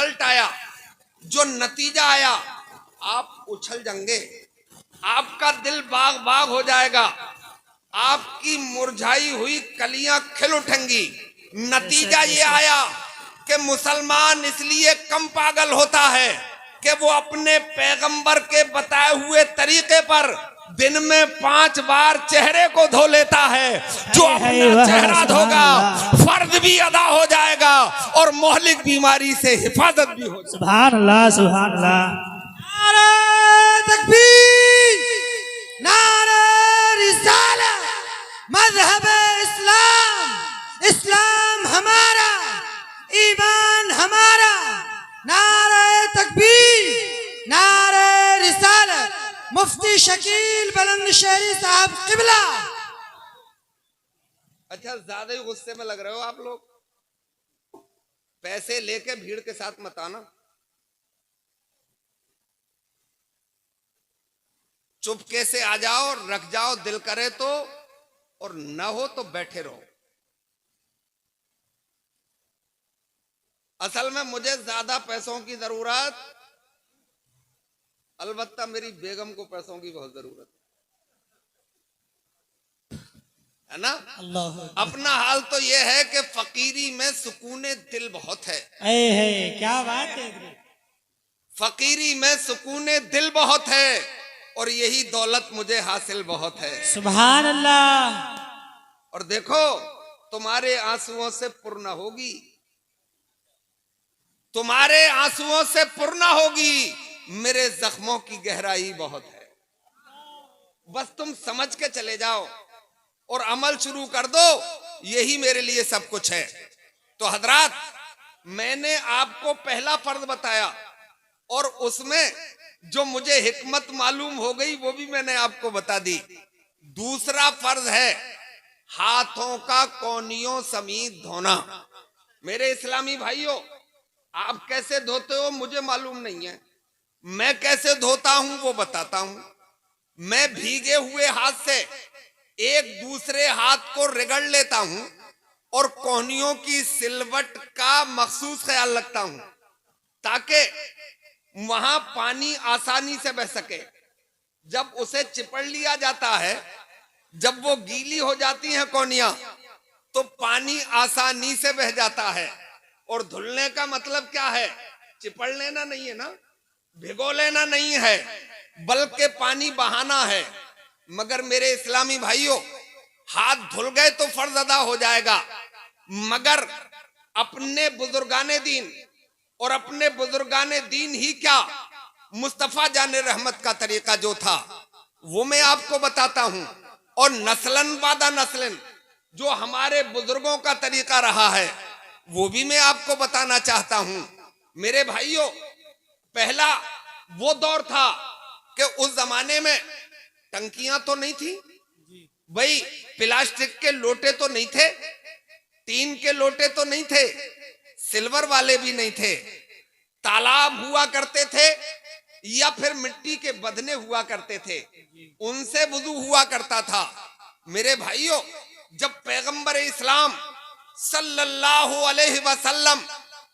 Result आया, जो नतीजा आया, आप उछल जाएंगे, आपका दिल बाग बाग हो जाएगा, आपकी मुरझाई हुई कलियां खिल उठेंगी। नतीजा ये आया कि मुसलमान इसलिए कम पागल होता है कि वो अपने पैगंबर के बताए हुए तरीके पर दिन में 5 बार चेहरे को धो लेता है। जो अपना चेहरा धोगा फर्ज भी अदा हो जाएगा और मोहलिक बीमारी से हिफाजत भी हो जाएगी। सुभान अल्लाह, सुभान अल्लाह। नारे तकबीर, नारे रिसालत, मज़हब इस्लाम, इस्लाम हमारा, ईमान हमारा। नारे तकबीर, नारे रिसालत, मुफ्ती शकील बुलंदशहरी साहब क़िबला। अच्छा, ज्यादा ही गुस्से में लग रहे हो आप लोग। पैसे लेके भीड़ के साथ मत आना, चुपके से आ जाओ, रख जाओ, दिल करे तो, और न हो तो बैठे रहो। असल में मुझे ज्यादा पैसों की जरूरत, अलबत्ता मेरी बेगम को पैसों की बहुत जरूरत है ना। अपना हाल तो यह है कि फकीरी में सुकूने दिल बहुत है। क्या बात है। फकीरी में सुकूने दिल बहुत है और यही दौलत मुझे हासिल बहुत है। सुभान अल्लाह। और देखो, तुम्हारे आंसुओं से पूर्ण होगी, तुम्हारे आंसुओं से पूर्ण होगी, मेरे जख्मों की गहराई बहुत है। बस तुम समझ के चले जाओ और अमल शुरू कर दो, यही मेरे लिए सब कुछ है। तो हजरात, मैंने आपको पहला फर्ज बताया और उसमें जो मुझे हिकमत मालूम हो गई वो भी मैंने आपको बता दी। दूसरा फर्ज है हाथों का कोनियों समेत धोना। मेरे इस्लामी भाइयों, आप कैसे धोते हो मुझे मालूम नहीं है, मैं कैसे धोता हूं वो बताता हूं। मैं भीगे हुए हाथ से एक दूसरे हाथ को रगड़ लेता हूं और कोहनियों की सिलवट का मखसूस ख्याल रखता हूं ताकि वहां पानी आसानी से बह सके। जब उसे चिपड़ लिया जाता है, जब वो गीली हो जाती हैं कोहनियां, तो पानी आसानी से बह जाता है। और धुलने का मतलब क्या है? चिपड़ लेना नहीं है ना, भिगो लेना नहीं है, बल्कि पानी बहाना है। मगर मेरे इस्लामी भाइयों, हाथ धुल गए तो फर्ज अदा हो जाएगा, मगर अपने बुजुर्गाने दीन और अपने बुजुर्गाने दीन ही क्या, मुस्तफा जाने रहमत का तरीका जो था वो मैं आपको बताता हूं। और नस्लन बादा नस्लन जो हमारे बुजुर्गों का तरीका रहा है वो भी मैं आपको बताना चाहता हूं। मेरे भाइयों, पहला वो दौर था कि उस जमाने में टंकियां तो नहीं थी भाई, प्लास्टिक के लोटे तो नहीं थे, टीन के लोटे तो नहीं थे, सिल्वर वाले भी नहीं थे। तालाब हुआ करते थे या फिर मिट्टी के बदने हुआ करते थे, उनसे वुजू हुआ करता था। मेरे भाइयों, जब पैगंबर इस्लाम सल्लल्लाहु अलैहि वसल्लम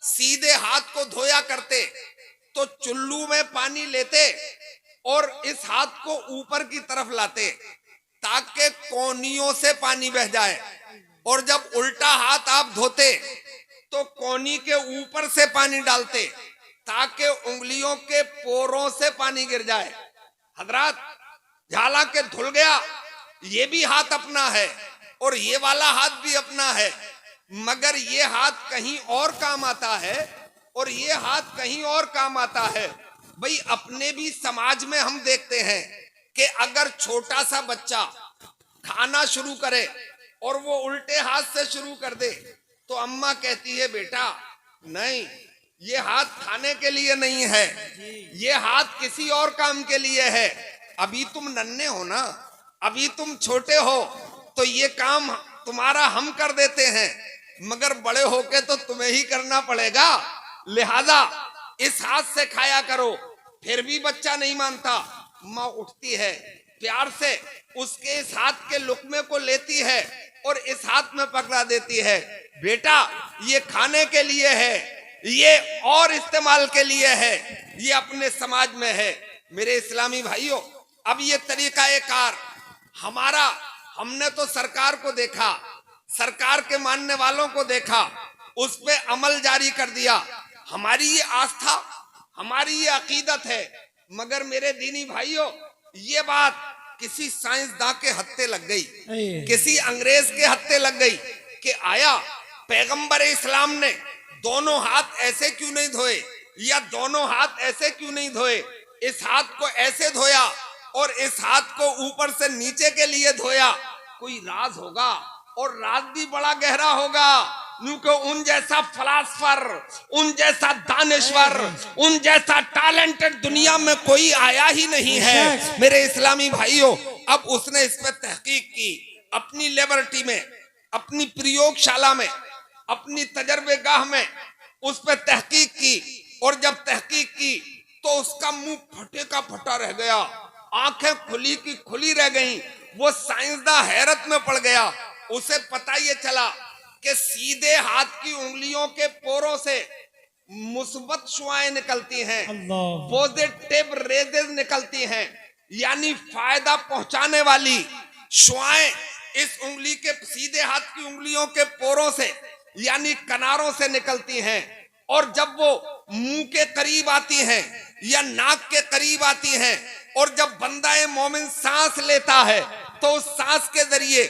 सीधे हाथ को धोया करते तो चुल्लू में पानी लेते और इस हाथ को ऊपर की तरफ लाते ताकि कोनियों से पानी बह जाए, और जब उल्टा हाथ आप धोते तो कोनी के ऊपर से पानी डालते ताकि उंगलियों के पोरों से पानी गिर जाए। हजरात, झाला के धुल गया, ये भी हाथ अपना है और ये वाला हाथ भी अपना है, मगर ये हाथ कहीं और काम आता है और ये हाथ कहीं और काम आता है। भाई, अपने भी समाज में हम देखते हैं कि अगर छोटा सा बच्चा खाना शुरू करे और वो उल्टे हाथ से शुरू कर दे तो अम्मा कहती है, बेटा नहीं, ये हाथ खाने के लिए नहीं है, ये हाथ किसी और काम के लिए है। अभी तुम नन्हे हो ना, अभी तुम छोटे हो, तो ये काम तुम्हारा हम कर देते हैं, मगर बड़े होके तो तुम्हें ही करना पड़ेगा, लिहाजा इस हाथ से खाया करो। फिर भी बच्चा नहीं मानता, माँ उठती है, प्यार से उसके इस हाथ के लुकमे को लेती है और इस हाथ में पकड़ा देती है, बेटा ये खाने के लिए है, ये और इस्तेमाल के लिए है, ये अपने समाज में है। मेरे इस्लामी भाइयों, अब ये तरीका ए कार हमारा, हमने तो सरकार को देखा, सरकार के मानने वालों को देखा, उस पे अमल जारी कर दिया। हमारी ये आस्था, हमारी ये अकीदत है। मगर मेरे दीनी भाइयों, ये बात किसी साइंसदान के हत्थे लग गई, किसी अंग्रेज के हत्थे लग गई कि आया पैगंबर इस्लाम ने दोनों हाथ ऐसे क्यों नहीं धोए, या दोनों हाथ ऐसे क्यों नहीं धोए, इस हाथ को ऐसे धोया और इस हाथ को ऊपर से नीचे के लिए धोया। कोई राज होगा, और राज भी बड़ा गहरा होगा। क्योंकि उन जैसा फलासफर, उन जैसा दानिश्वर, उन जैसा टैलेंटेड दुनिया में कोई आया ही नहीं है। मेरे इस्लामी भाइयों, अब उसने इस पर तहकीक की, अपनी लेबोरेटरी में, अपनी प्रयोगशाला में, अपनी तजर्बेगाह में उस पर तहकीक की। और जब तहकीक की तो उसका मुंह फटे का फटा रह गया, आंखें खुली की खुली रह गईं। वो साइंसदान हैरत में पड़ गया। उसे पता ये चला कि सीधे हाथ की उंगलियों के पोरों से मुस्बत शुआएं निकलती हैं, पॉजिटिव रेजेस निकलती हैं, यानी फायदा पहुंचाने वाली शुआएं इस उंगली के, सीधे हाथ की उंगलियों के पोरों से यानी किनारों से निकलती हैं। और जब वो मुंह के करीब आती हैं या नाक के करीब आती हैं, और जब बंदा मोमिन सांस लेता है तो उस सांस के जरिए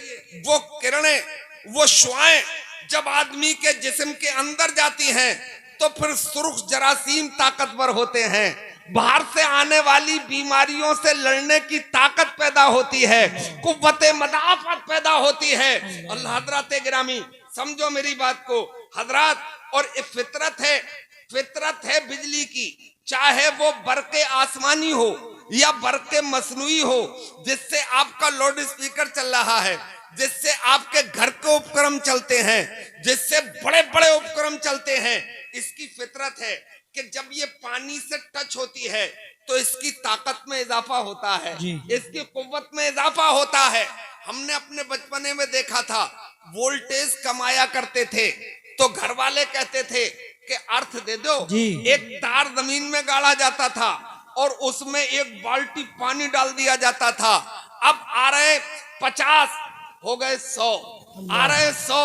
वो किरणें, वो शुआएं जब आदमी के जिस्म के अंदर जाती हैं तो फिर सुर्ख जरासीम ताकतवर होते हैं। बाहर से आने वाली बीमारियों से लड़ने की ताकत पैदा होती है, कुव्वते मदाफत पैदा होती है। अल्लाह हजरात गिरामी, समझो मेरी बात को हजरात। और ये फितरत है, फितरत है बिजली की, चाहे वो बरके आसमानी हो या बरके मसनूई हो, जिससे आपका लाउड स्पीकर चल रहा है, जिससे आपके घर के उपकरण चलते हैं, जिससे बड़े बड़े उपकरण चलते हैं। इसकी फितरत है कि जब ये पानी से टच होती है तो इसकी ताकत में इजाफा होता है, इसकी कुव्वत में इजाफा होता है। हमने अपने बचपने में देखा था, वोल्टेज कमाया करते थे तो घर वाले कहते थे कि अर्थ दे दो। एक तार जमीन में गाड़ा जाता था और उसमें एक बाल्टी पानी डाल दिया जाता था। अब आ रहे 50, हो गए 100, आ रहे 100,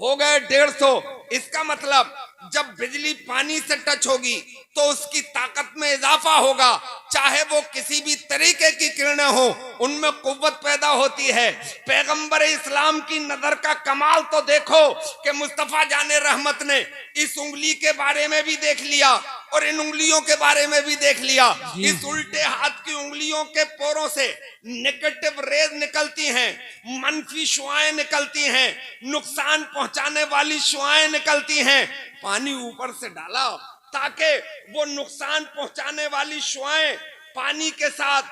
हो गए 150। इसका मतलब जब बिजली पानी से टच होगी तो उसकी ताकत में इजाफा होगा, चाहे वो किसी भी तरीके की किरणें हो, उनमें कुव्वत पैदा होती है। पैगंबर इस्लाम की नजर का कमाल तो देखो कि मुस्तफा जाने रहमत ने इस उंगली के बारे में भी देख लिया और इन उंगलियों के बारे में भी देख लिया। इस उल्टे हाथ की उंगलियों के पोरों से नेगेटिव रेज निकलती हैं, मनफी शुआएं निकलती हैं, नुकसान पहुंचाने वाली शुआएं निकलती हैं। पानी ऊपर से डाला ताकि वो नुकसान पहुंचाने वाली शुआएं पानी के साथ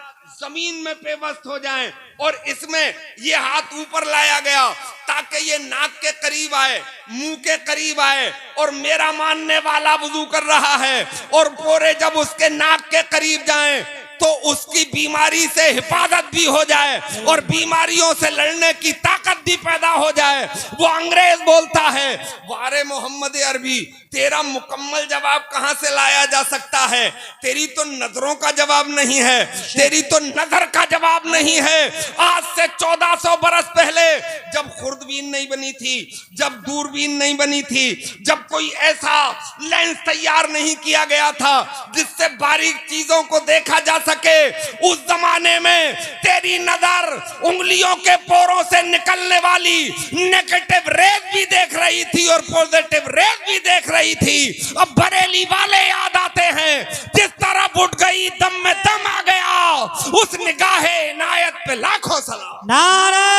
जमीन में पेवस्त हो जाएं। और इसमें ये हाथ ऊपर लाया गया ताकि ये नाक के करीब आए, मुंह के करीब आए। और मेरा मानने वाला वुजू कर रहा है और पोरे जब उसके नाक के करीब जाएं तो उसकी बीमारी से हिफाजत भी हो जाए और बीमारियों से लड़ने की ताकत भी पैदा हो जाए। वो अंग्रेज बोलता है, वारे मोहम्मद अरबी, तेरा मुकम्मल जवाब कहां से लाया जा सकता है? तेरी तो नजरों का जवाब नहीं है, तेरी तो नजर का जवाब नहीं है। आज से 1400 बरस पहले जब खुर्दबीन नहीं बनी थी, जब दूरबीन नहीं बनी थी, जब कोई ऐसा लेंस तैयार नहीं किया गया था जिससे बारीक चीजों को देखा जा सके, उस जमाने में तेरी नजर उंगलियों के पोरों से निकलने वाली नेगेटिव रेज भी देख रही थी और पॉजिटिव रेज भी देख रही थी। अब बरेली वाले याद आते हैं, जिस तरह उठ गई दम में दम आ गया, उस निगाहे इनायत पे लाखों सलाम। नारे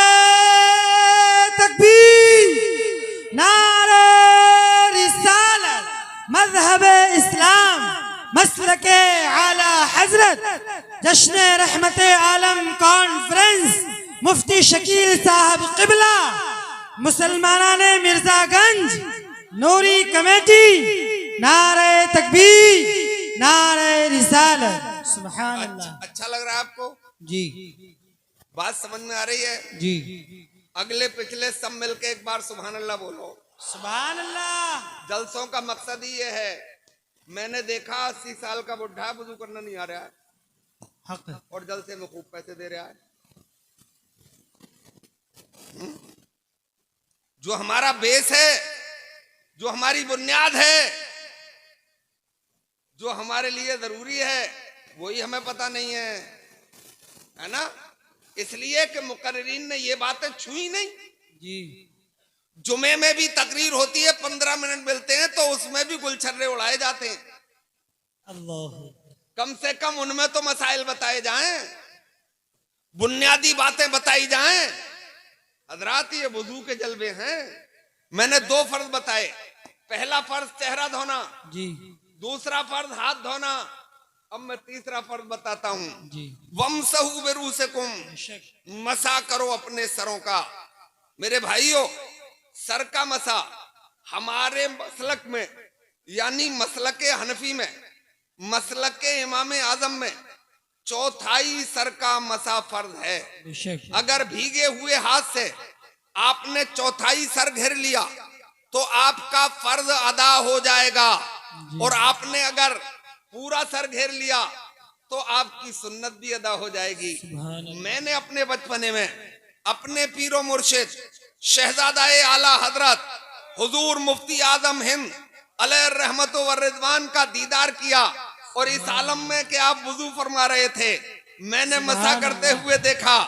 तकबीर, नारे रिसालत, मज़हब इस्लाम, मसलके आला हजरत, जश्न रहमत आलम कॉन्फ्रेंस, मुफ्ती शकील साहब क़िबला, मुसलमानाने मिर्जागंज, नूरी कमेटी, नारे तकबीर, नारे रिसालत। सुभान अल्लाह। अच्छा लग रहा है आपको? जी, बात समझ में आ रही है? जी। अगले पिछले सब मिलके एक बार सुभान अल्लाह बोलो। सुभान अल्लाह। जलसों का मकसद ही ये है। मैंने देखा 80 साल का बुढ़ा वुजू करना नहीं आ रहा है हक है। और जलसे में खूब पैसे दे रहा है। जो हमारा बेस है, जो हमारी बुनियाद है, जो हमारे लिए जरूरी है, वही हमें पता नहीं है ना। इसलिए कि मुकर्रिरीन ने ये बातें छुई नहीं। जी जुमे में भी तकरीर होती है, 15 मिनट मिलते हैं तो उसमें भी गुलछर्रे उड़ाए जाते हैं। अल्लाह। कम से कम उनमें तो मसाइल बताए जाएं, बुनियादी बातें बताई जाएं। हजरात, ये वुजू के जलवे हैं। मैंने 2 फर्ज बताए। पहला फर्ज चेहरा धोना, जी दूसरा फर्ज हाथ धोना। अब मैं तीसरा फर्ज बताता हूं। जी वमसहू बिरूसिकुम, बेशक। मसा करो अपने सरों का। मेरे भाइयों, सर का मसा हमारे मसलक में, यानी मसलक हनफी में, मसलक इमाम आजम में 1/4 सर का मसा फर्ज है। बेशक। अगर भीगे हुए हाथ से आपने 1/4 सर घेर लिया तो आपका फर्ज अदा हो जाएगा, और आपने अगर पूरा सर घेर लिया तो आपकी सुन्नत भी अदा हो जाएगी। सुभान अल्लाह। मैंने अपने बचपने में अपने पीरो मुर्शिद शहजादा-ए आला हजरत हुजूर मुफ्ती आजम हिंद अलैहि रहमत व रिजवान का दीदार किया, और इस आलम में कि आप वुजू फरमा रहे थे, मैंने मसा करते हुए देखा।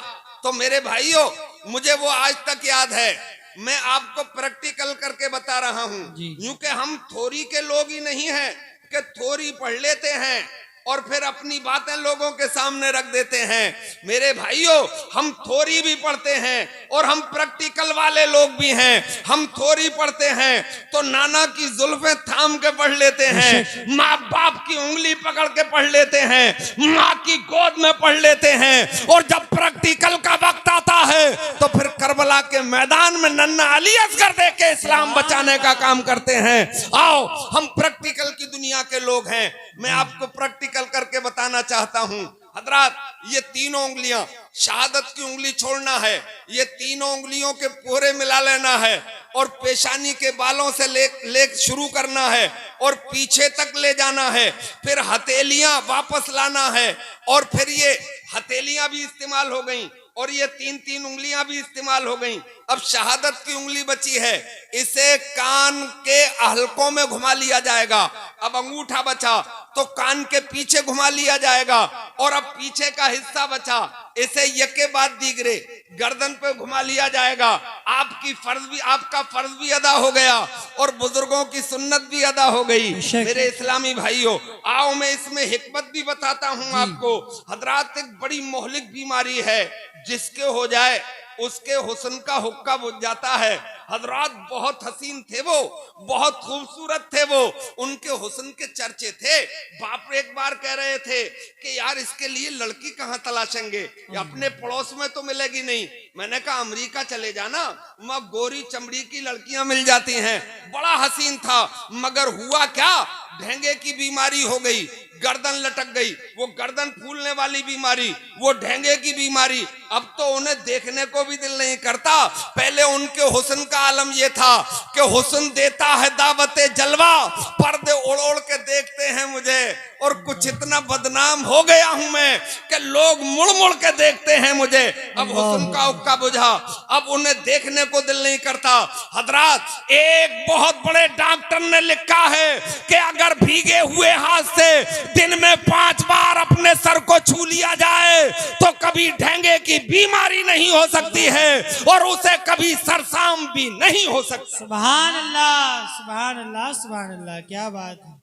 तो मेरे भाइयों, मुझे वो आज तक याद है। मैं आपको प्रैक्टिकल करके बता रहा हूँ। यूं कि हम थोरी के लोग ही नहीं हैं कि थोरी पढ़ लेते हैं और फिर अपनी बातें लोगों के सामने रख देते हैं। मेरे भाइयों, हम थोरी भी पढ़ते हैं और हम प्रैक्टिकल वाले लोग भी हैं। हम थोरी पढ़ते हैं तो नाना की जुल्फें थाम के पढ़ लेते हैं, माँ बाप की उंगली पकड़ के पढ़ लेते हैं, माँ की गोद में पढ़ लेते हैं, और जब प्रैक्टिकल का वक्त आता है तो फिर करबला के मैदान में नन्ना अली असगर दे के इस्लाम बचाने का काम करते हैं। आओ, हम प्रैक्टिकल की दुनिया के लोग हैं। मैं आपको प्रैक्टिकल करके बताना चाहता हूं। हजरात, ये तीनों उंगलियां, शहादत की उंगली छोड़ना है, ये तीनों उंगलियों के पोरे मिला लेना है, और पेशानी के बालों से ले शुरू करना है और पीछे तक ले जाना है। फिर हथेलियां वापस लाना है, और फिर ये हथेलियां भी इस्तेमाल हो गई और ये 3-3 उंगलियां भी इस्तेमाल हो गई। अब शहादत की उंगली बची है, इसे कान के हलकों में घुमा लिया जाएगा। अब अंगूठा बचा तो कान के पीछे घुमा लिया जाएगा, और अब पीछे का हिस्सा बचा, इसे यके बाद दीगरे गर्दन पे घुमा लिया जाएगा। आपका फर्ज भी अदा हो गया और बुजुर्गों की सुन्नत भी अदा हो गई। मेरे इस्लामी भाइयों, आओ मैं इसमें हिकमत भी बताता हूँ आपको। हजरात, एक बड़ी मोहलिक बीमारी है, जिसके हो जाए उसके हुस्न का हुक्का बुझ जाता है। हजरात, बहुत हसीन थे वो, बहुत खूबसूरत थे वो, उनके हुस्न के चर्चे थे। बाप एक बार कह रहे थे कि यार इसके लिए लड़की कहाँ तलाशेंगे, अपने पड़ोस में तो मिलेगी नहीं। मैंने कहा अमेरिका चले जाना, वहां गोरी चमड़ी की लड़कियां मिल जाती हैं। बड़ा हसीन था, मगर हुआ क्या, ढेंगे की बीमारी हो गई, गर्दन लटक गई। वो गर्दन फूलने वाली बीमारी, वो ढेंगे की बीमारी। अब तो उन्हें देखने को भी दिल नहीं करता। पहले उनके हुस्न का आलम ये था कि हुस्न देता है दावते जलवा, पर्दे ओढ़ ओढ़ के देखते हैं मुझे, और कुछ इतना बदनाम हो गया हूं मैं कि लोग मुड़ मुड़ के देखते हैं मुझे। अब हुस्न का हुक्का बुझा, अब उन्हें देखने को दिल नहीं करता। हजरात, एक बहुत बड़े डॉक्टर ने लिखा है कि अगर भीगे हुए हाथ से दिन में 5 बार अपने सर को छू लिया जाए तो कभी ढेंगे की बीमारी नहीं हो सकती है, और उसे कभी सरसाम भी नहीं हो सकता। सुभान अल्लाह, सुभान अल्लाह, सुभान अल्लाह। क्या बात है,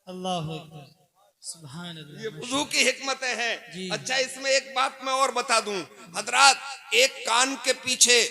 अल्लाह अकबर, सुभान अल्लाह। ये वुजू की हिकमतें हैं। जी। अच्छा, इसमें एक बात मैं और बता दूं। हजरात, एक कान के पीछे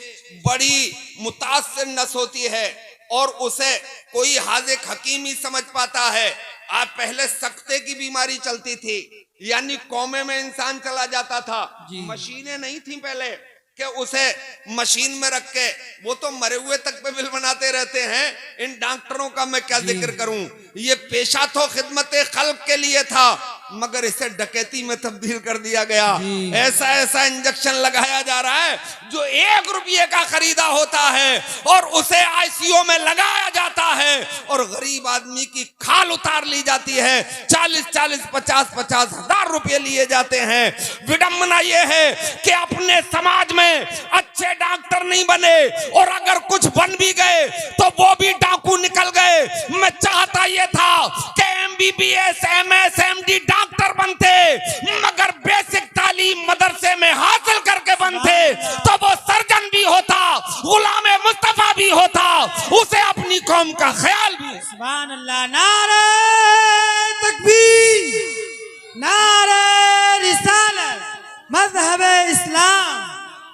बड़ी मुतासिर नस होती है, और उसे कोई हाजिक हकीम ही समझ पाता है। आज पहले सकते की बीमारी चलती थी, यानी कौमे में इंसान चला जाता था, मशीनें नहीं थी पहले कि उसे मशीन में रख के, वो तो मरे हुए तक पे बिल बनाते रहते हैं। इन डॉक्टरों का मैं क्या जिक्र करूं। ये पेशा तो खिदमत खल्क के लिए था, मगर इसे डकैती में तब्दील कर दिया गया। जी। ऐसा ऐसा इंजेक्शन लगाया जा रहा है जो 1 रुपये का खरीदा होता है और उसे आईसीयू में लगाया जाता है और गरीब आदमी की खाल उतार ली जाती है। 40-40, 50-50 हजार रुपये लिए जाते हैं। विडंबना यह है कि अपने समाज में अच्छे डॉक्टर नहीं बने और अगर कुछ बन भी गए तो वो भी डाकू निकल गए। मैं चाहता ये था कि MBBS, MS, MD डॉक्टर बनते मगर बेसिक तालीम मदरसे में हासिल करके बनते तो वो सर्जन भी होता, गुलाम मुस्तफा भी होता, उसे अपनी कौम का ख्याल भी। सुभान अल्लाह। नारे तकबीर, नारे रिसालत, मज़हब इस्लाम,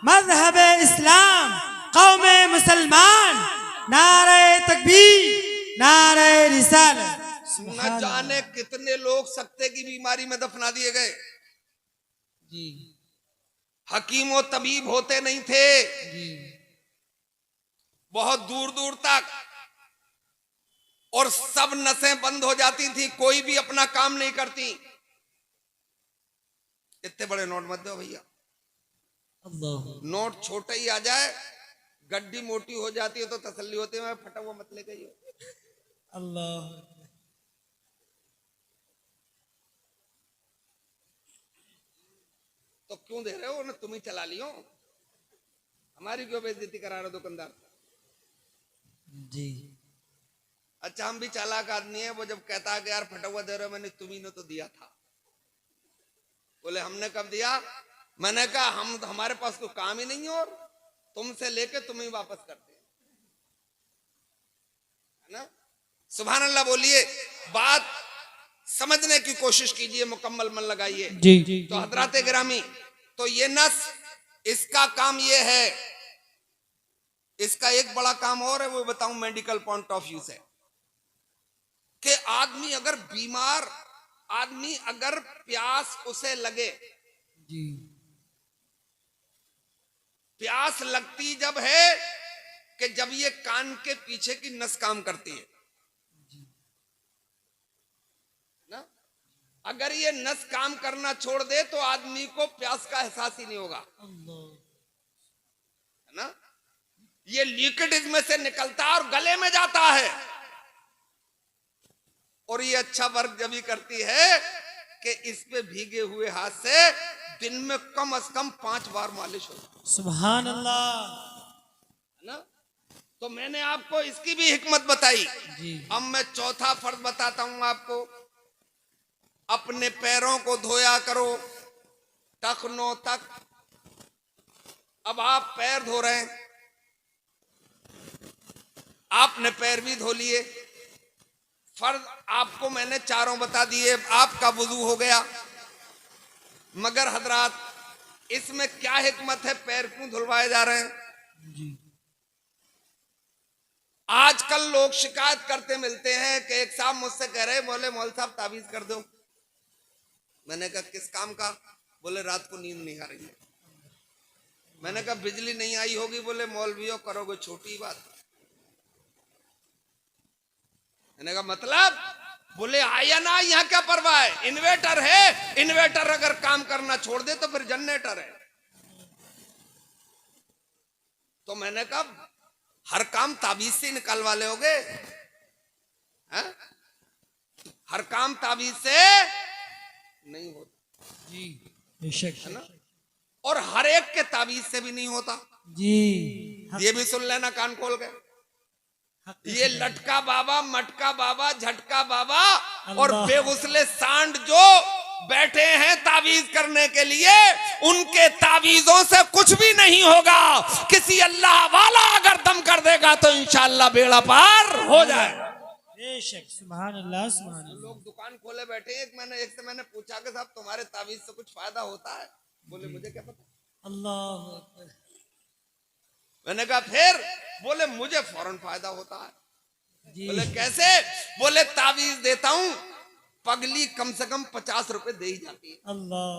मज़हब इस्लाम, कौम मुसलमान, नारे तकबीर, नारे रिसालत। न जाने कितने लोग सत्ते की बीमारी में दफना दिए गए। जी हकीम और तबीब होते नहीं थे जी बहुत दूर दूर तक और सब नसें बंद हो जाती थी, कोई भी अपना काम नहीं करती। इतने बड़े नोट मत दो भैया, अल्लाह। नोट छोटा ही आ जाए, गड्डी मोटी हो जाती है तो तसल्ली होती है, फटा हुआ मत ले गई हो। अल्लाह। तो क्यों दे रहे हो ना, तुम ही चला लियो, हमारी क्यों बेइज्जती करा रहे हो दुकानदार। जी अच्छा हम भी चालाक आदमी है, वो जब कहता है कि यार फटा हुआ दे रहे हो, मैंने तुम्ही ने तो दिया था। बोले हमने कब दिया? मैंने कहा हम हमारे पास कोई काम ही नहीं है और तुमसे लेके तुम ही वापस करते हैं, है ना। सुभान अल्लाह बोलिए, बात समझने की कोशिश कीजिए, मुकम्मल मन लगाइए। जी तो हजरात गिरामी, तो ये नस, इसका काम ये है, इसका एक बड़ा काम और है, वो बताऊं मेडिकल पॉइंट ऑफ व्यू से, कि आदमी अगर बीमार, आदमी अगर प्यास उसे लगे, जी प्यास लगती जब है कि जब ये कान के पीछे की नस काम करती है ना। अगर ये नस काम करना छोड़ दे तो आदमी को प्यास का एहसास ही नहीं होगा, है ना। ये लिक्विड इसमें से निकलता है और गले में जाता है, और ये अच्छा वर्क जब ही करती है कि इस पे भीगे हुए हाथ से दिन में कम से कम 5 बार मालिश हो, सुभान अल्लाह। है ना। तो मैंने आपको इसकी भी हिकमत बताई। जी अब मैं चौथा फर्ज बताता हूं आपको। अपने पैरों को धोया करो टखनों तक। अब आप पैर धो रहे हैं, आपने पैर भी धो लिए, फर्ज आपको मैंने चारों बता दिए, आपका वुजू हो गया। मगर हजरात इसमें क्या हिकमत है, पैर क्यों धुलवाए जा रहे हैं? जी आजकल लोग शिकायत करते मिलते हैं कि एक साहब मुझसे कह रहे, बोले मौल साहब ताबीज कर दो। मैंने कहा किस काम का? बोले रात को नींद नहीं आ रही है। मैंने कहा बिजली नहीं आई होगी। बोले मौलवियों करोगे छोटी बात। मैंने कहा मतलब? बोले आया ना, यहाँ क्या परवाह है, इन्वेटर है, इन्वेटर अगर काम करना छोड़ दे तो फिर जनरेटर है। तो मैंने कहा हर काम ताबीज से निकालवा लोगे? हर काम ताबीज से नहीं होता जी बेशक, है ना, और हर एक के ताबीज से भी नहीं होता। जी ये भी सुन लेना कान खोल के। ये लटका बाबा, मटका बाबा, झटका बाबा और बेगुसले सांड जो बैठे हैं ताबीज करने के लिए, उनके ताबीजों से कुछ भी नहीं होगा। किसी अल्लाह वाला अगर दम कर देगा तो इंशाअल्लाह बेड़ा पार हो जाएगा। बेशक, सुभान अल्लाह सुभान अल्लाह। लोग दुकान खोले बैठे हैं। एक से मैंने पूछा कि साहब तुम्हारे ताबीज से कुछ फायदा होता है? बोले मुझे क्या पता। अल्लाह। मैंने कहा फिर? बोले मुझे फौरन फायदा होता है। जी बोले कैसे? बोले ताबीज देता हूं, पगली कम से कम 50 रुपए दे ही जाती है। अल्लाह।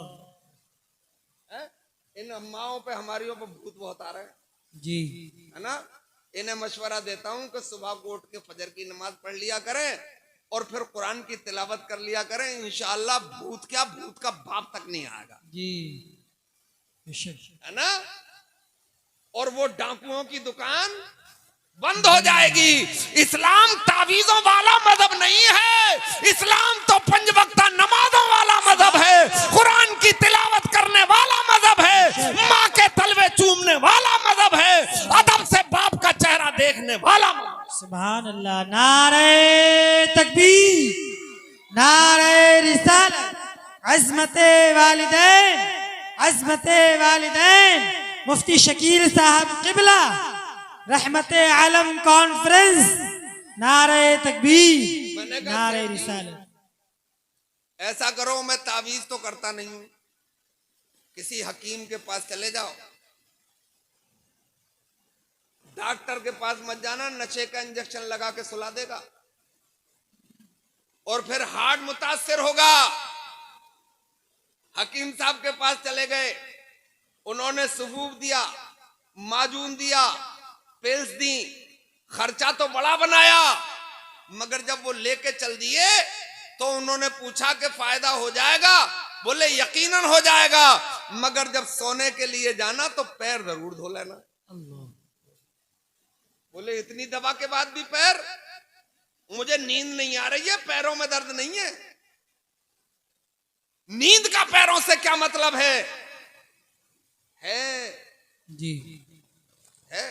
इन अम्माओं पे हमारी पे भूत बहुत आ रहे हैं, जी है ना। इन्हें मशवरा देता हूं कि सुबह को उठ के फजर की नमाज पढ़ लिया करें और फिर कुरान की तिलावत कर लिया करें, इंशाअल्लाह भूत क्या, भूत का बाप तक नहीं आएगा, जी बेशक। है ना। और वो डाकुओं की दुकान बंद हो जाएगी। इस्लाम तावीजों वाला मजहब नहीं है, इस्लाम तो 5 वक्त नमाजों वाला मजहब है, कुरान की तिलावत करने वाला मजहब है, माँ के तलवे चूमने वाला मजहब है, अदब से बाप का चेहरा देखने वाला मजहब। सुभान अल्लाह। नारे तकबीर, नारे रिसालत, अज़मते वालिदैन, अज़मते वालिदैन, मुफ्ती शकील साहब किबला, रहमते आलम कॉन्फ्रेंस, नारे तकबीर, नारे रिसालत। ऐसा करो, मैं तावीज तो करता नहीं हूं, किसी हकीम के पास चले जाओ, डॉक्टर के पास मत जाना, नशे का इंजेक्शन लगा के सुला देगा और फिर हार्ट मुतासिर होगा। हकीम साहब के पास चले गए, उन्होंने सुबूब दिया, माजून दिया, पिल्स दी, खर्चा तो बड़ा बनाया, मगर जब वो लेके चल दिए तो उन्होंने पूछा कि फायदा हो जाएगा, बोले यकीनन हो जाएगा, मगर जब सोने के लिए जाना तो पैर जरूर धो लेना। अल्लाह। बोले इतनी दवा के बाद भी पैर, मुझे नींद नहीं आ रही है, पैरों में दर्द नहीं है। नींद का पैरों से क्या मतलब है जी है।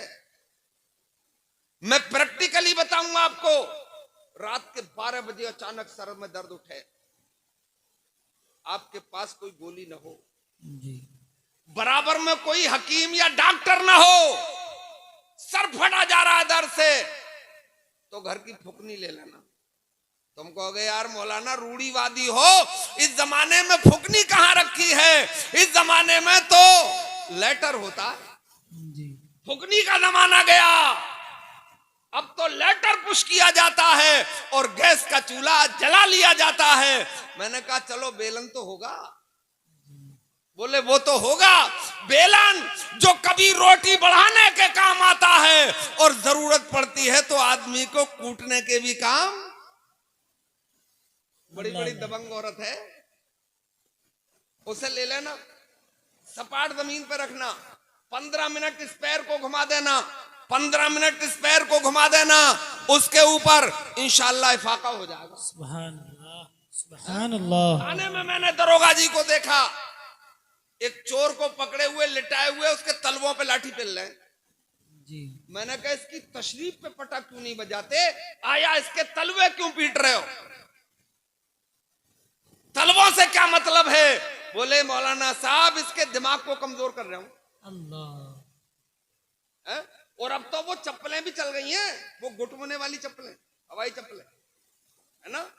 मैं प्रैक्टिकली बताऊंगा आपको। रात के 12 बजे अचानक सर में दर्द उठे, आपके पास कोई गोली ना हो, जी बराबर में कोई हकीम या डॉक्टर ना हो, सर फटा जा रहा है दर्द से, तो घर की फुकनी ले लेना। तुम कहोगे यार मौलाना रूढ़ीवादी हो, इस जमाने में फुकनी कहां रखी है, इस जमाने में तो लेटर होता, जी फुकनी का जमाना गया, अब तो लेटर पुश किया जाता है और गैस का चूल्हा जला लिया जाता है। मैंने कहा चलो बेलन तो होगा, बोले वो तो होगा, बेलन जो कभी रोटी बढ़ाने के काम आता है और जरूरत पड़ती है तो आदमी को कूटने के भी काम। बड़ी बड़ी दबंग औरत है, उसे ले लेना, सपाट जमीन पर रखना, 15 मिनट इस पैर को घुमा देना, 15 मिनट इस पैर को घुमा देना, उसके ऊपर इंशाअल्लाह इफाका हो जाएगा। सुभान अल्लाह, सुभान अल्लाह। थाने में मैंने दरोगा जी को देखा, एक चोर को पकड़े हुए लिटाए हुए उसके तलवों पे लाठी पेल रहे। जी मैंने कहा इसकी तशरीफ पे पटा क्यों नहीं बजाते, आया इसके तलवे क्यों पीट रहे हो, तलवों से क्या मतलब है। बोले मौलाना साहब इसके दिमाग को कमजोर कर रहे हूं। अल्लाह। और अब तो वो चप्पलें भी चल गई हैं, वो घुटमुने वाली चप्पलें, हवाई चप्पलें, है ना।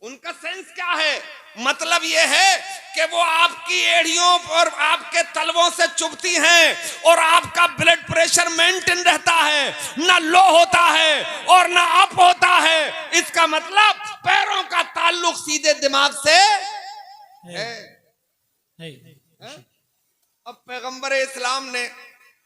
उनका सेंस क्या है, मतलब ये है कि वो आपकी एड़ियों पर आपके तलवों से चुभती हैं और आपका ब्लड प्रेशर मेंटेन रहता है, ना लो होता है और ना अप होता है। इसका मतलब पैरों का ताल्लुक सीधे दिमाग से है। अब पैगंबर इस्लाम ने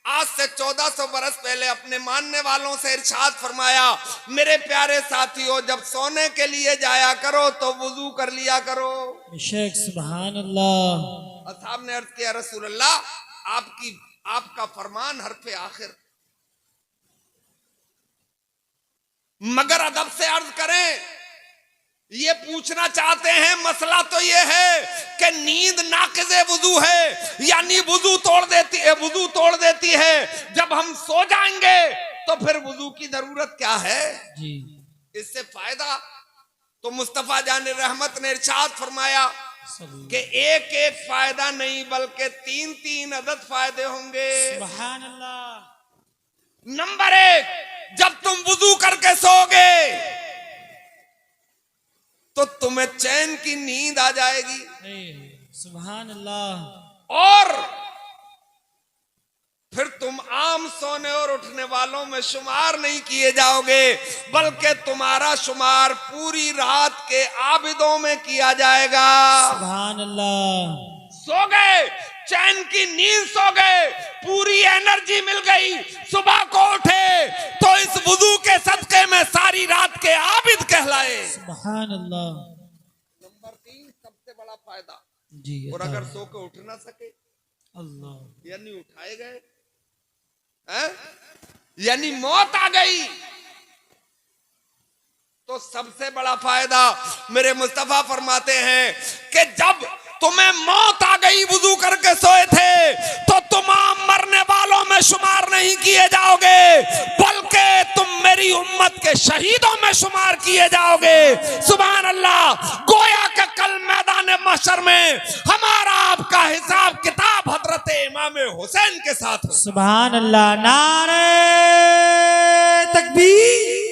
आज से 1400 बरस पहले अपने मानने वालों से इरशाद फरमाया, मेरे प्यारे साथियों जब सोने के लिए जाया करो तो वुजू कर लिया करो। बेशक, सुभान अल्लाह। असहाब ने अर्ज किया रसूल अल्लाह, आपका फरमान हरफे आखिर, मगर अदब से अर्ज करें, ये पूछना चाहते हैं, मसला तो ये है कि नींद नाक़िज़े वुजू है, यानी वुजू तोड़ देती है। जब हम सो जाएंगे तो फिर वुजू की जरूरत क्या है जी। इससे फायदा तो मुस्तफा जान रहमत ने इरशाद फरमाया कि एक एक फायदा नहीं बल्कि 3-3 अदद फायदे होंगे। सुभान अल्लाह। नंबर 1, जब तुम वुजू करके सोओगे तो तुम्हें चैन की नींद आ जाएगी, सुभान अल्लाह। और फिर तुम आम सोने और उठने वालों में शुमार नहीं किए जाओगे, बल्कि तुम्हारा शुमार पूरी रात के आबिदों में किया जाएगा। सुभान अल्लाह। सो गए चैन की नींद सो गए, पूरी एनर्जी मिल गई, सुबह को उठे तो इस वुजू के सदके में सारी रात के आबिद कहलाए। सुभान अल्लाह। नंबर 3 सबसे बड़ा फायदा। जी और अगर सो के उठ ना सके, अल्लाह, यानी उठाए गए हैं? यानी मौत आ गई, तो सबसे बड़ा फायदा मेरे मुस्तफा फरमाते हैं कि जब तुम्हें मौत आ गई, वुजू करके सोए थे, तो तुम आम मरने वालों में शुमार नहीं किए जाओगे, बल्कि तुम मेरी उम्मत के शहीदों में शुमार किए जाओगे। सुभान अल्लाह। गोया के कल मैदान महशर में हमारा आपका हिसाब किताब हजरत इमाम हुसैन के साथ हो। सुभान अल्लाह। नारे तकबीर,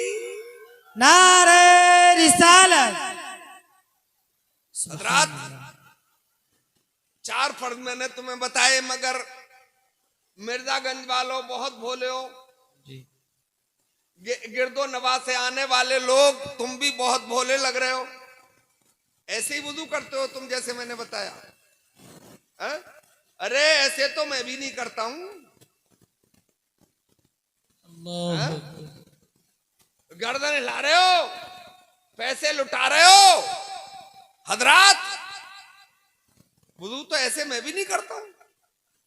नारे रिसालत। हजरात 4 फर्ज मैंने तुम्हें बताए, मगर मिर्जागंज वालों बहुत भोले हो, गिरदो नवाज से आने वाले लोग तुम भी बहुत भोले लग रहे हो। ऐसे ही वुजू करते हो तुम, जैसे मैंने बताया है? अरे ऐसे तो मैं भी नहीं करता हूं। गर्दन हिला रहे हो, पैसे लुटा रहे हो। हजरात वुजू तो ऐसे मैं भी नहीं करता हूं।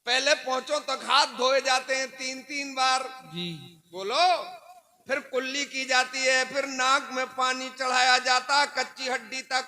पहले पहुंचो तक हाथ धोए जाते हैं 3-3 बार जी, बोलो, फिर कुल्ली की जाती है, फिर नाक में पानी चढ़ाया जाता कच्ची हड्डी तक,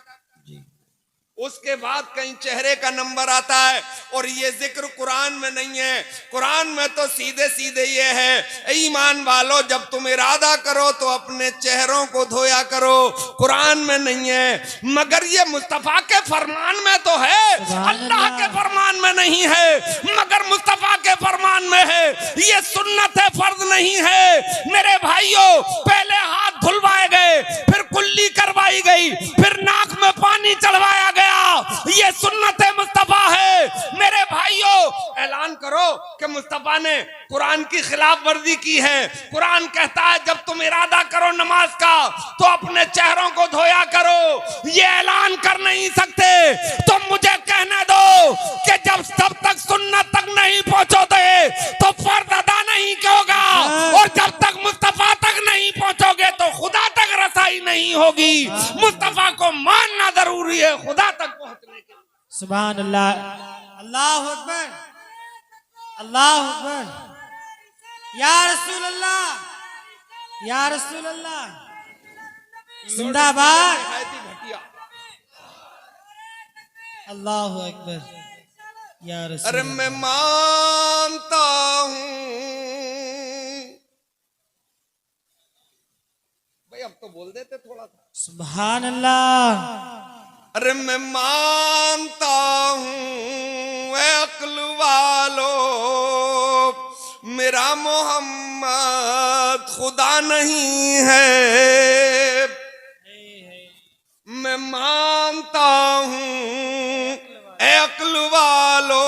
उसके बाद कहीं चेहरे का नंबर आता है। और ये जिक्र कुरान में नहीं है। कुरान में तो सीधे सीधे ये है, ईमान वालों जब तुम इरादा करो तो अपने चेहरों को धोया करो। कुरान में नहीं है, मगर ये मुस्तफा के फरमान में तो है, अल्लाह के फरमान में नहीं है, मगर मुस्तफा के फरमान में है। ये सुन्नत है, फर्ज नहीं है। मेरे भाइयों, पहले हाथ धुलवाए गए, फिर कुल्ली करवाई गई, फिर नाक में पानी चढ़वाया गया। ये सुन्नत मुस्तफा है। मेरे भाइयों, ऐलान करो कि मुस्तफा ने कुरान की खिलाफ वर्जी की है। कुरान कहता है जब तुम इरादा करो नमाज का तो अपने चेहरों को धोया करो। ये ऐलान कर नहीं सकते तो मुझे कहने दो कि तब तक सुन्नत तक नहीं पहुंचोगे तो फर्ज अदा नहीं होगा, और जब तक मुस्तफा तक नहीं पहुंचोगे तो खुदा तक रसाई नहीं होगी। मुस्तफा को मानना जरूरी है खुदा तक पहुंचने के लिए। सुभान अल्लाह। अल्लाह अकबर, अल्लाह अकबर। या रसूल अल्लाह, या रसूल अल्लाह, जिंदाबाद। घटिया। अल्लाह अकबर। या रसूल अरे मैं मानता हूं भाई, अब तो बोल देते थोड़ा सा। सुभान अल्लाह। अरे मैं मानता हूं अक्ल वालो, मेरा मोहम्मद खुदा नहीं है। मैं मानता हूं अक्ल वालो,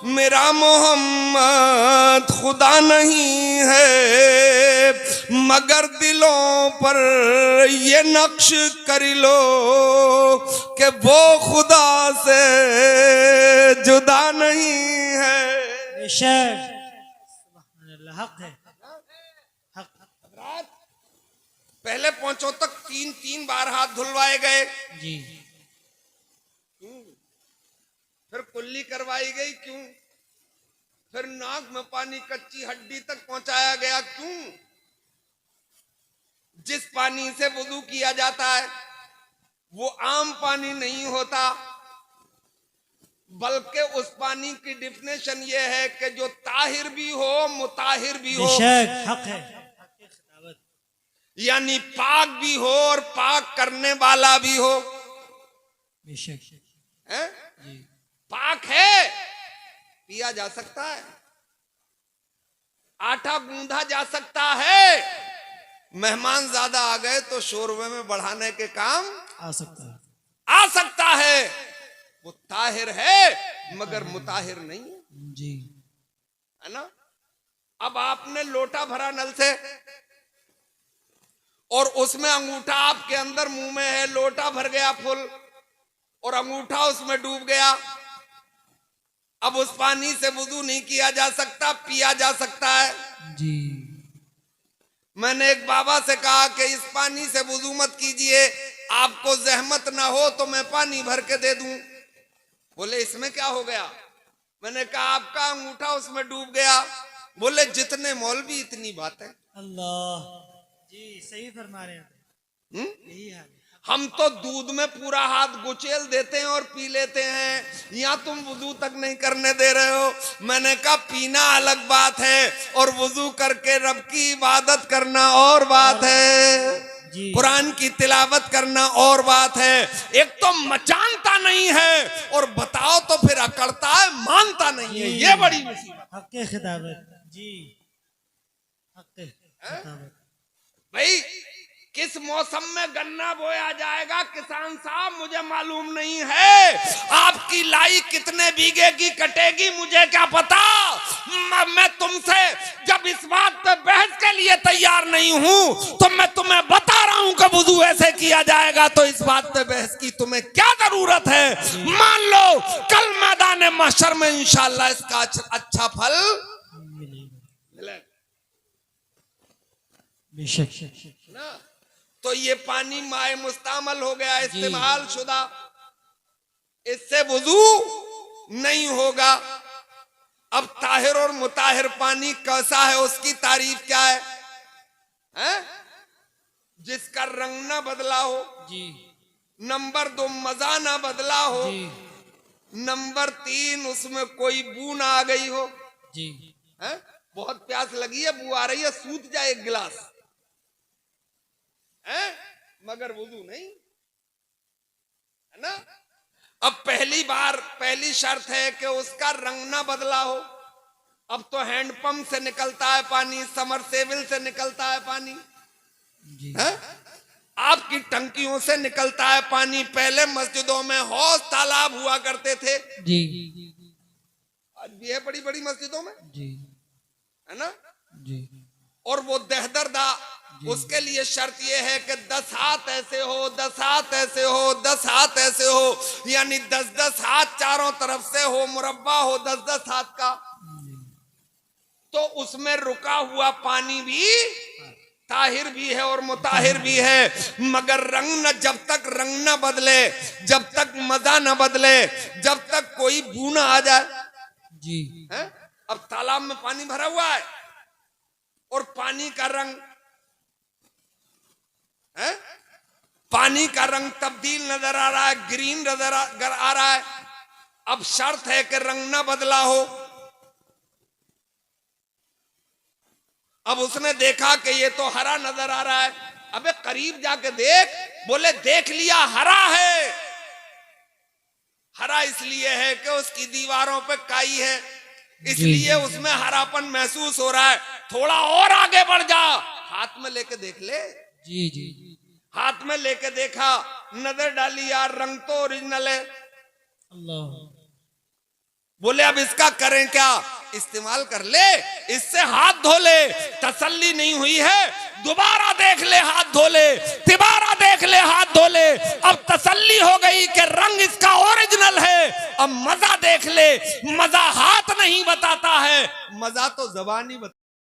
मेरा मोहम्मद खुदा नहीं है, मगर दिलों पर ये नक्श कर लो कि वो खुदा से जुदा नहीं है। बेशक सुभान अल्लाह, हक है, हक। पहले पहुंचो तक 3-3 बार हाथ धुलवाए गए, जी, फिर कुल्ली करवाई गई, क्यों? फिर नाक में पानी कच्ची हड्डी तक पहुंचाया गया, क्यों? जिस पानी से वुजू किया जाता है वो आम पानी नहीं होता, बल्कि उस पानी की डिफिनेशन ये है कि जो ताहिर भी हो मुताहिर भी हो। बेशक हक है, यानी पाक भी हो और पाक करने वाला भी हो। बेशक है? पाक है, पिया जा सकता है, आटा गूंधा जा सकता है, मेहमान ज्यादा आ गए तो शोरबे में बढ़ाने के काम आ सकता है, आ सकता है। वो ताहिर है मगर मुताहिर नहीं है, जी, है ना? अब आपने लोटा भरा नल से और उसमें अंगूठा आपके अंदर मुंह में है, लोटा भर गया फुल और अंगूठा उसमें डूब गया, अब उस पानी से वुजू नहीं किया जा सकता, पिया जा सकता है। जी। मैंने एक बाबा से कहा कि इस पानी से वुजू मत कीजिए, आपको जहमत ना हो तो मैं पानी भर के दे दूं। बोले इसमें क्या हो गया? मैंने कहा आपका अंगूठा उसमें डूब गया। बोले जितने मौलवी इतनी बातें। अल्लाह जी, सही फरमा रहे हैं। यही हाल है। हम तो दूध में पूरा हाथ गुचेल देते हैं और पी लेते हैं, यहाँ तुम वुजू तक नहीं करने दे रहे हो। मैंने कहा पीना अलग बात है और वुजू करके रब की इबादत करना और बात है, कुरान की तिलावत करना और बात है। एक तो जानता नहीं है और बताओ तो फिर अकड़ता है, मानता नहीं है, ये बड़ी मुसीबत। हक़ खिताबत जी, हक़ खिताबत। भाई किस मौसम में गन्ना बोया जाएगा किसान साहब मुझे मालूम नहीं है, आपकी लाई कितने बीघे की कटेगी मुझे क्या पता। मैं तुमसे जब इस बात पे बहस के लिए तैयार नहीं हूं तो मैं तुम्हें बता रहा हूं कि वुजू ऐसे किया जाएगा, तो इस बात पे बहस की तुम्हें क्या जरूरत है। मान लो कल मैदान महशर में इंशाअल्लाह इसका अच्छा फल मिलेगा। बेशक ना तो ये पानी माए मुस्तामल हो गया, इस्तेमाल शुदा, इससे वुजू नहीं होगा। अब ताहिर और मुताहिर पानी कैसा है उसकी तारीफ क्या है, हैं? जिसका रंग ना बदला हो जी, नंबर 2 मजा ना बदला हो जी, नंबर 3 उसमें कोई बू ना आ गई हो जी, हैं? बहुत प्यास लगी है, बू आ रही है, सूत जाए एक गिलास है, मगर वुजू नहीं, है ना। अब पहली शर्त है कि उसका रंग ना बदला हो। अब तो हैंडपंप से निकलता है पानी, समरसेबिल से निकलता है पानी, है? आपकी टंकियों से निकलता है पानी। पहले मस्जिदों में हौज तालाब हुआ करते थे, जी, आज भी है बड़ी बड़ी मस्जिदों में, जी, है ना। जी, और वो दहदरदा, उसके लिए शर्त ये है कि 10 हाथ ऐसे हो, 10 हाथ ऐसे हो, 10 हाथ ऐसे हो, यानी 10-10 हाथ चारों तरफ से हो, मुरब्बा हो 10-10 हाथ का। तो उसमें रुका हुआ पानी भी ताहिर भी है और मुताहिर भी है, मगर रंग न, जब तक रंग न बदले, जब तक मजा न बदले, जब तक कोई बू न आ जाए जी, है? अब तालाब में पानी भरा हुआ है और पानी का रंग है, पानी का रंग तब्दील नजर आ रहा है, ग्रीन नजर आ रहा है। अब शर्त है कि रंग ना बदला हो। अब उसने देखा कि ये तो हरा नजर आ रहा है, अबे करीब जाके देख। बोले देख लिया, हरा है। हरा इसलिए है कि उसकी दीवारों पे काई है, इसलिए उसमें हरापन महसूस हो रहा है। थोड़ा और आगे बढ़ जा, हाथ में लेके देख ले। जी, जी, हाथ में लेके देखा, नजर डाली, यार रंग तो ओरिजिनल है। अल्लाह। बोले अब इसका करें क्या? इस्तेमाल कर ले, इससे हाथ धो ले। तसल्ली नहीं हुई है, दोबारा देख ले, हाथ धो ले, तिबारा देख ले, हाथ धो ले। अब तसल्ली हो गई कि रंग इसका ओरिजिनल है। अब मजा देख ले, मजा हाथ नहीं बताता है, मजा तो जबान ही